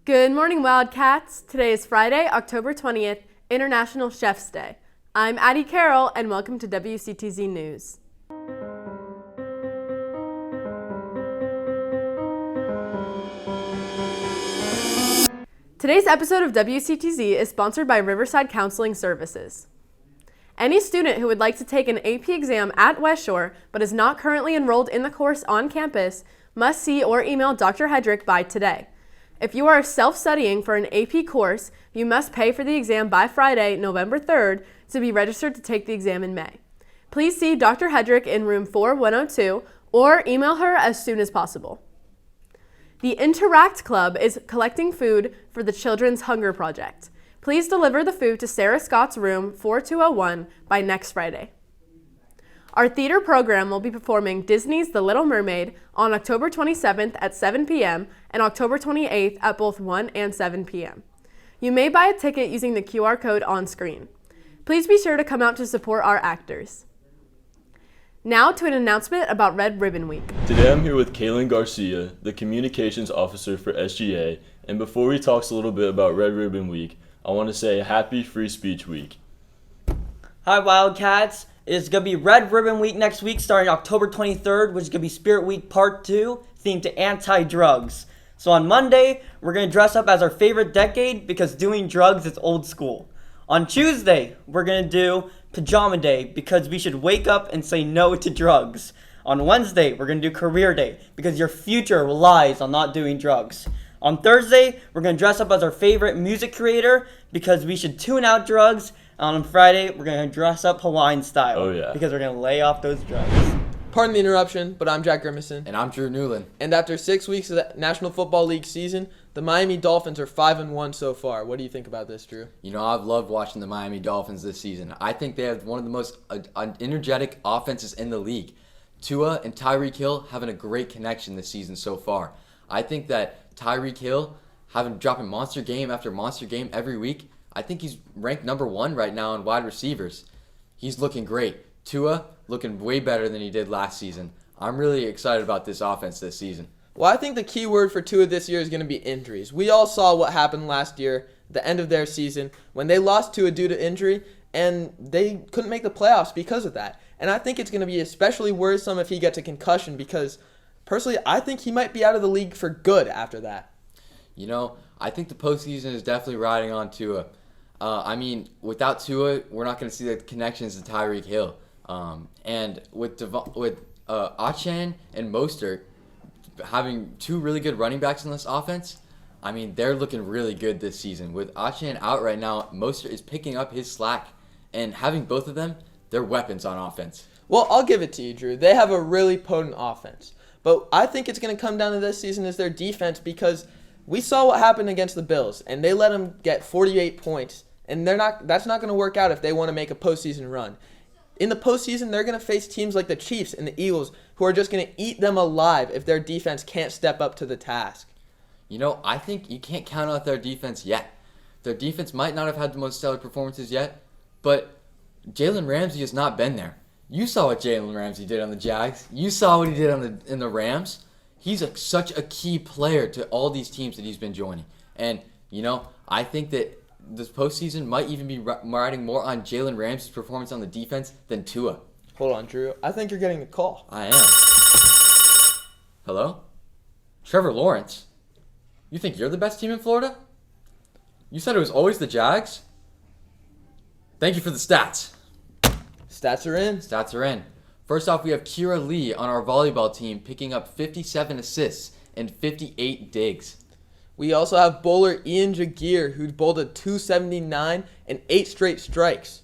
Good morning, Wildcats. Today is Friday, October 20th, International Chef's Day. I'm Addie Carroll, and welcome to WCTZ News. Today's episode of WCTZ is sponsored by Riverside Counseling Services. Any student who would like to take an AP exam at West Shore but is not currently enrolled in the course on campus must see or email Dr. Hedrick by today. If you are self-studying for an AP course, you must pay for the exam by Friday, November 3rd, to be registered to take the exam in May. Please see Dr. Hedrick in room 4102 or email her as soon as possible. The Interact Club is collecting food for the Children's Hunger Project. Please deliver the food to Sarah Scott's room 4201 by next Friday. Our theater program will be performing Disney's The Little Mermaid on October 27th at 7 p.m. and October 28th at both 1 and 7 p.m. You may buy a ticket using the QR code on screen. Please be sure to come out to support our actors. Now to an announcement about Red Ribbon Week. Today I'm here with Kaylin Garcia, the Communications Officer for SGA, and before we talk a little bit about Red Ribbon Week, I want to say Happy Free Speech Week. Hi Wildcats, it's going to be Red Ribbon Week next week starting October 23rd, which is going to be Spirit Week Part 2, themed to anti-drugs. So on Monday, we're going to dress up as our favorite decade because doing drugs is old school. On Tuesday, we're going to do Pajama Day because we should wake up and say no to drugs. On Wednesday, we're going to do Career Day because your future relies on not doing drugs. On Thursday, we're going to dress up as our favorite music creator because we should tune out drugs. And on Friday, we're going to dress up Hawaiian style because we're going to lay off those drugs. Pardon the interruption, but I'm Jack Grimison. And I'm Drew Newland. And after 6 weeks of the National Football League season, the Miami Dolphins are 5-1 so far. What do you think about this, Drew? You know, I've loved watching the Miami Dolphins this season. I think they have one of the most energetic offenses in the league. Tua and Tyreek Hill having a great connection this season so far. I think that Tyreek Hill dropping monster game after monster game every week. I think he's ranked number 1 right now in wide receivers. He's looking great. Tua looking way better than he did last season. I'm really excited about this offense this season. Well, I think the key word for Tua this year is going to be injuries. We all saw what happened last year, the end of their season, when they lost Tua due to injury, and they couldn't make the playoffs because of that. And I think it's going to be especially worrisome if he gets a concussion because, personally, I think he might be out of the league for good after that. You know, I think the postseason is definitely riding on Tua. Without Tua, we're not going to see the connections to Tyreek Hill. And with Achane and Mostert having 2 really good running backs in this offense, they're looking really good this season. With Achane out right now, Mostert is picking up his slack. And having both of them, they're weapons on offense. Well, I'll give it to you, Drew. They have a really potent offense. But I think it's going to come down to this season is their defense because we saw what happened against the Bills, and they let them get 48 points. And that's not going to work out if they want to make a postseason run. In the postseason, they're going to face teams like the Chiefs and the Eagles who are just going to eat them alive if their defense can't step up to the task. You know, I think you can't count out their defense yet. Their defense might not have had the most stellar performances yet, but Jalen Ramsey has not been there. You saw what Jalen Ramsey did on the Jags. You saw what he did in the Rams. He's such a key player to all these teams that he's been joining. And, you know, I think that this postseason might even be riding more on Jalen Ramsey's performance on the defense than Tua. Hold on, Drew. I think you're getting a call. I am. Hello? Trevor Lawrence? You think you're the best team in Florida? You said it was always the Jags? Thank you for the stats. Stats are in. Stats are in. First off, we have Kira Lee on our volleyball team picking up 57 assists and 58 digs. We also have bowler Ian Jagir, who bowled a 279 and 8 straight strikes.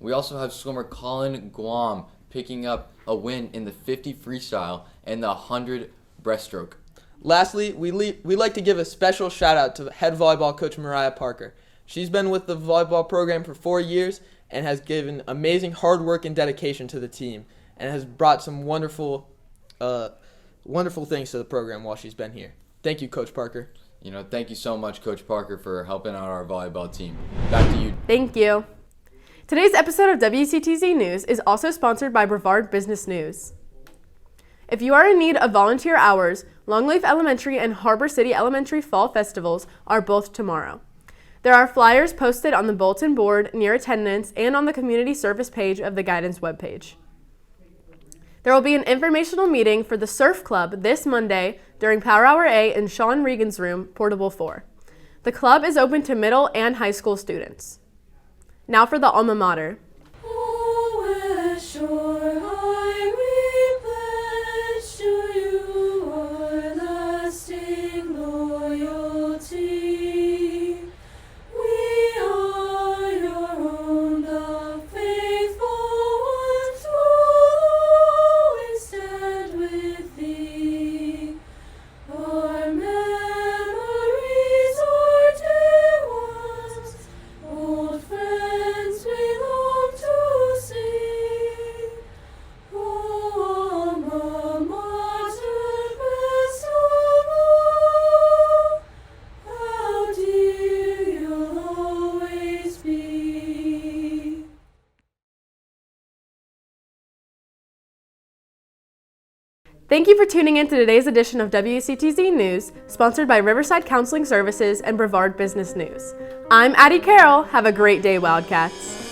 We also have swimmer Colin Guam picking up a win in the 50 freestyle and the 100 breaststroke. Lastly, we like to give a special shout out to head volleyball coach Mariah Parker. She's been with the volleyball program for 4 years and has given amazing hard work and dedication to the team and has brought some wonderful things to the program while she's been here. Thank you, Coach Parker. You know, thank you so much, Coach Parker, for helping out our volleyball team. Back to you. Thank you. Today's episode of WCTZ News is also sponsored by Brevard Business News. If you are in need of volunteer hours Longleaf Elementary and Harbor City Elementary Fall Festivals are both tomorrow. There are flyers posted on the bulletin board near attendance and on the community service page of the guidance webpage. There will be an informational meeting for the Surf Club this Monday during Power Hour A in Sean Regan's room, Portable 4. The club is open to middle and high school students. Now for the alma mater. Thank you for tuning in to today's edition of WCTZ News, sponsored by Riverside Counseling Services and Brevard Business News. I'm Addie Carroll. Have a great day, Wildcats.